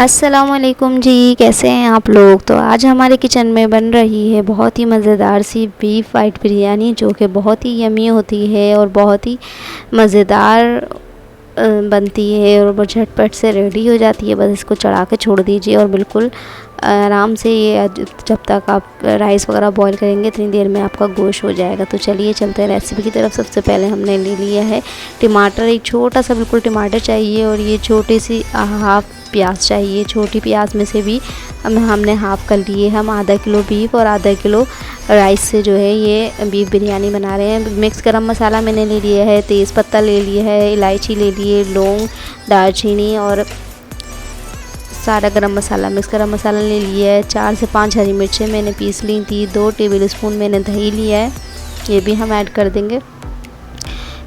अस्सलामुअलैकुम जी, कैसे हैं आप लोग। तो आज हमारे किचन में बन रही है बहुत ही मज़ेदार सी बीफ वाइट बिरयानी, जो कि बहुत ही यमी होती है और बहुत ही मज़ेदार बनती है और वो झटपट से रेडी हो जाती है। बस इसको चढ़ा के छोड़ दीजिए और बिल्कुल आराम से ये जब तक आप राइस वगैरह बॉईल करेंगे इतनी देर में आपका गोश्त हो जाएगा। तो चलिए चलते हैं रेसिपी की तरफ। सबसे पहले हमने ले लिया है टमाटर, एक छोटा सा बिल्कुल टमाटर चाहिए, और ये छोटी सी हाफ़ प्याज चाहिए। छोटी प्याज में से भी हमने हाफ़ कर लिए। हम आधा किलो बीफ और आधा किलो राइस से जो है ये बीफ बिरयानी बना रहे हैं। मिक्स गरम मसाला मैंने ले लिया है, तेज़ पत्ता ले लिया है, इलायची ले लिए, लौंग, दालचीनी और सारा गरम मसाला, मिक्स गरम मसाला ले लिया है। 4 से 5 हरी मिर्चें मैंने पीस ली थी। 2 टेबल स्पून मैंने दही लिया है, ये भी हम ऐड कर देंगे।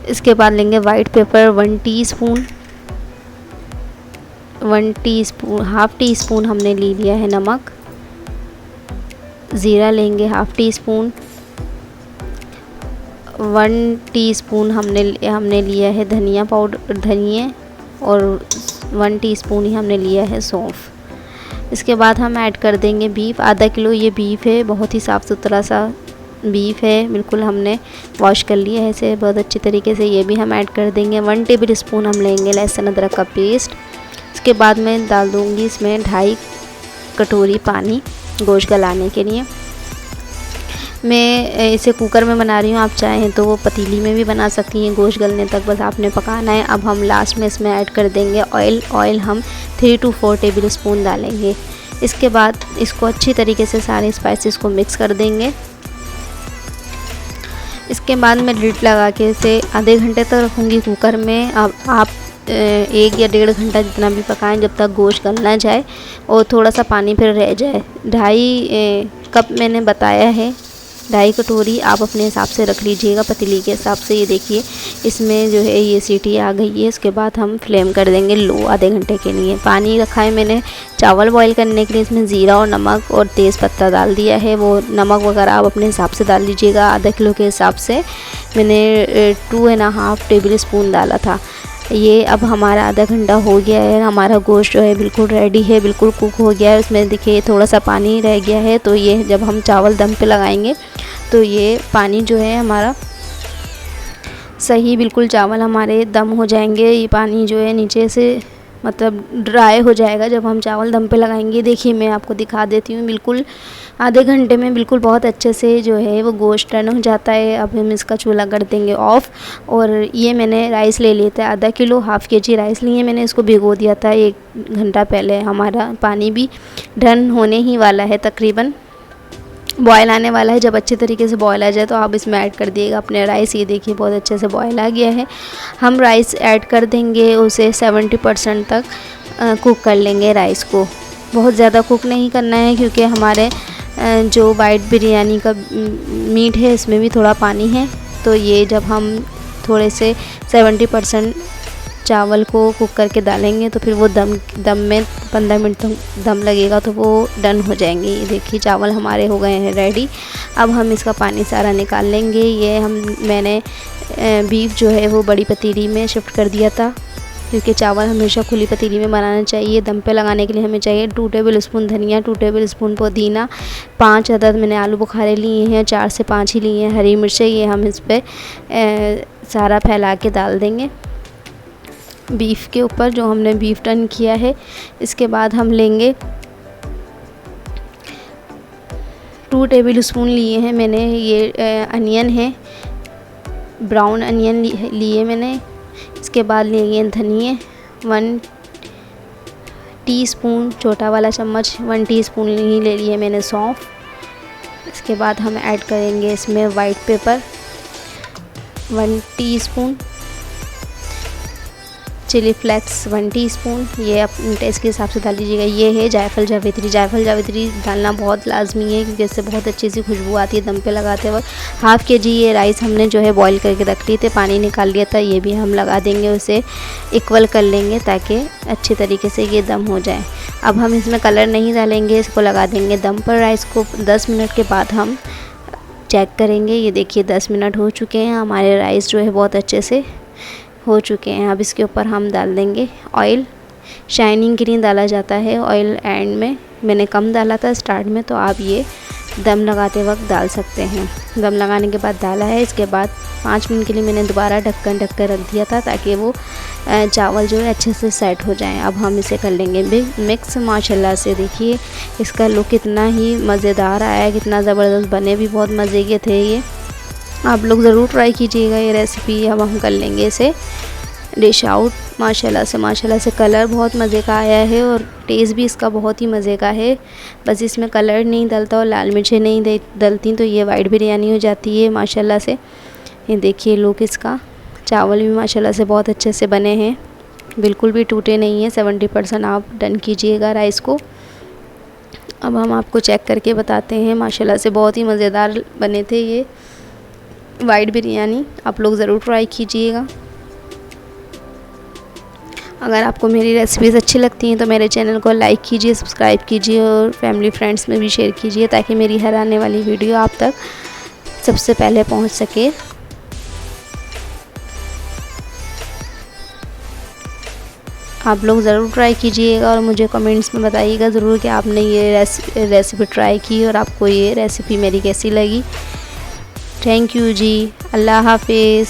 इसके बाद लेंगे white pepper 1 teaspoon, half tea spoon हमने ले लिया है नमक। ज़ीरा लेंगे हाफ़ टी स्पून। 1 टीस्पून हमने लिया है धनिया पाउडर, धनिया, और 1 टीस्पून ही हमने लिया है सौंफ। इसके बाद हम ऐड कर देंगे बीफ। आधा किलो ये बीफ है, बहुत ही साफ़ सुथरा सा बीफ है, बिल्कुल हमने वॉश कर लिया है इसे बहुत अच्छी तरीके से। ये भी हम ऐड कर देंगे। 1 टेबल स्पून हम लेंगे लहसुन अदरक का पेस्ट। इसके बाद मैं डाल दूँगी इसमें 2.5 कटोरी पानी गोश्त गलाने के लिए। मैं इसे कुकर में बना रही हूँ, आप चाहें तो वो पतीली में भी बना सकती हैं। गोश्त गलने तक बस आपने पकाना है। अब हम लास्ट में इसमें ऐड कर देंगे ऑयल हम 3 to 4 टेबल स्पून डालेंगे। इसके बाद इसको अच्छी तरीके से सारे स्पाइसेस को मिक्स कर देंगे। इसके बाद मैं लिड लगा के इसे आधे घंटे तक रखूँगी कुकर में। अब आप 1 या 1.5 घंटा जितना भी पकाएं, जब तक गोश्त गल ना जाए और थोड़ा सा पानी फिर रह जाए। 2.5 कप मैंने बताया है, 2.5 कटोरी आप अपने हिसाब से रख लीजिएगा, पतीली के हिसाब से। ये देखिए इसमें जो है ये सीटी आ गई है। इसके बाद हम फ्लेम कर देंगे लो आधे घंटे के लिए। पानी रखा है मैंने चावल बॉईल करने के लिए। इसमें ज़ीरा और नमक और तेज़ पत्ता डाल दिया है। वो नमक वगैरह आप अपने हिसाब से डाल लीजिएगा। आधा किलो के हिसाब से मैंने 2.5 टेबल स्पून डाला था। ये अब हमारा आधा घंटा हो गया है। हमारा गोश्त जो है बिल्कुल रेडी है, बिल्कुल कुक हो गया है। उसमें देखिए थोड़ा सा पानी रह गया है। तो ये जब हम चावल दम पे लगाएंगे तो ये पानी जो है हमारा सही, बिल्कुल चावल हमारे दम हो जाएंगे। ये पानी जो है नीचे से मतलब ड्राई हो जाएगा जब हम चावल दम पे लगाएंगे। देखिए मैं आपको दिखा देती हूँ, बिल्कुल आधे घंटे में बिल्कुल बहुत अच्छे से जो है वो गोश्त टर्न हो जाता है। अब हम इसका चूल्हा कर देंगे ऑफ़। और ये मैंने राइस ले लिया था आधा किलो, हाफ़ kg राइस लिए मैंने। इसको भिगो दिया था 1 घंटा पहले। हमारा पानी भी डन होने ही वाला है, तकरीबन बॉयल आने वाला है। जब अच्छे तरीके से बॉयल आ जाए तो आप इसमें ऐड कर दिएगा अपने राइस। ये देखिए बहुत अच्छे से बॉयल आ गया है। हम राइस ऐड कर देंगे, उसे 70% तक कुक कर लेंगे राइस को। बहुत ज़्यादा कुक नहीं करना है, क्योंकि हमारे जो वाइट बिरयानी का मीट है इसमें भी थोड़ा पानी है। तो ये जब हम थोड़े से 70% चावल को कुक करके डालेंगे तो फिर वो दम में 15 मिनट तक दम लगेगा तो वो डन हो जाएंगे। ये देखिए चावल हमारे हो गए हैं रेडी। अब हम इसका पानी सारा निकाल लेंगे। ये मैंने बीफ जो है वो बड़ी पतीली में शिफ्ट कर दिया था, क्योंकि चावल हमेशा खुली पतीली में बनाना चाहिए। दम पे लगाने के लिए हमें चाहिए 2 टेबल स्पून धनिया, 2 टेबल स्पून पुदीना, 5 अदद मैंने आलू बुखारे लिए हैं, 4 से 5 ही लिए हैं हरी मिर्चें। ये हम इस पर सारा फैला के डाल देंगे बीफ के ऊपर, जो हमने बीफ टर्न किया है। इसके बाद हम लेंगे 2 टेबल स्पून लिए हैं मैंने, ये अनियन है, ब्राउन अनियन लिए मैंने। इसके बाद लेंगे धनिया 1 टीस्पून, छोटा वाला चम्मच 1 टीस्पून ही ले लिए मैंने सौंफ। इसके बाद हम ऐड करेंगे इसमें white pepper 1 teaspoon, chilli flakes 1 teaspoon, ये अपने टेस्ट के हिसाब से डाल लीजिएगा। ये है जायफल जावित्री। जायफल जावित्री डालना बहुत लाजमी है, क्योंकि इससे बहुत अच्छी सी खुशबू आती है दम पे लगाते वक्त। हाफ़ kg ये राइस हमने जो है बॉईल करके रख लिए थे, पानी निकाल लिया था। ये भी हम लगा देंगे, उसे इक्वल कर लेंगे ताकि अच्छे तरीके से ये दम हो जाए। अब हम इसमें कलर नहीं डालेंगे, इसको लगा देंगे दम पर। राइस को 10 मिनट के बाद हम चेक करेंगे। ये देखिए 10 मिनट हो चुके हैं, हमारे राइस जो है बहुत अच्छे से हो चुके हैं। अब इसके ऊपर हम डाल देंगे ऑयल। शाइनिंग के लिए डाला जाता है ऑयल एंड में। मैंने कम डाला था स्टार्ट में, तो आप ये दम लगाते वक्त डाल सकते हैं। दम लगाने के बाद डाला है। इसके बाद 5 मिनट के लिए मैंने दोबारा ढक्कन ढक कर रख दिया था ताकि वो चावल जो है अच्छे से सेट हो जाएं। अब हम इसे कर लेंगे मिक्स। माशाल्लाह से देखिए इसका लुक कितना ही मज़ेदार आया है, कितना ज़बरदस्त बने भी बहुत मज़े के थे ये। आप लोग ज़रूर ट्राई कीजिएगा ये रेसिपी। अब हम कर लेंगे इसे डिश आउट। माशाल्लाह से कलर बहुत मज़े का आया है और टेस्ट भी इसका बहुत ही मज़े का है। बस इसमें कलर नहीं डलता और लाल मिर्चें नहीं डलती तो ये वाइट बिरयानी हो जाती है। माशाल्लाह से ये देखिए लुक इसका। चावल भी माशाल्लाह से बहुत अच्छे से बने हैं, बिल्कुल भी टूटे नहीं हैं। 70% आप डन कीजिएगा राइस को। अब हम आपको चेक करके बताते हैं। माशाल्लाह से बहुत ही मज़ेदार बने थे ये वाइट बिरयानी। आप लोग ज़रूर ट्राई कीजिएगा। अगर आपको मेरी रेसिपीज़ अच्छी लगती हैं तो मेरे चैनल को लाइक कीजिए, सब्सक्राइब कीजिए और फैमिली फ्रेंड्स में भी शेयर कीजिए ताकि मेरी हर आने वाली वीडियो आप तक सबसे पहले पहुंच सके। आप लोग ज़रूर ट्राई कीजिएगा और मुझे कमेंट्स में बताइएगा ज़रूर कि आपने ये रेसिपी ट्राई की और आपको ये रेसिपी मेरी कैसी लगी। थैंक यू जी। अल्लाह हाफिज़।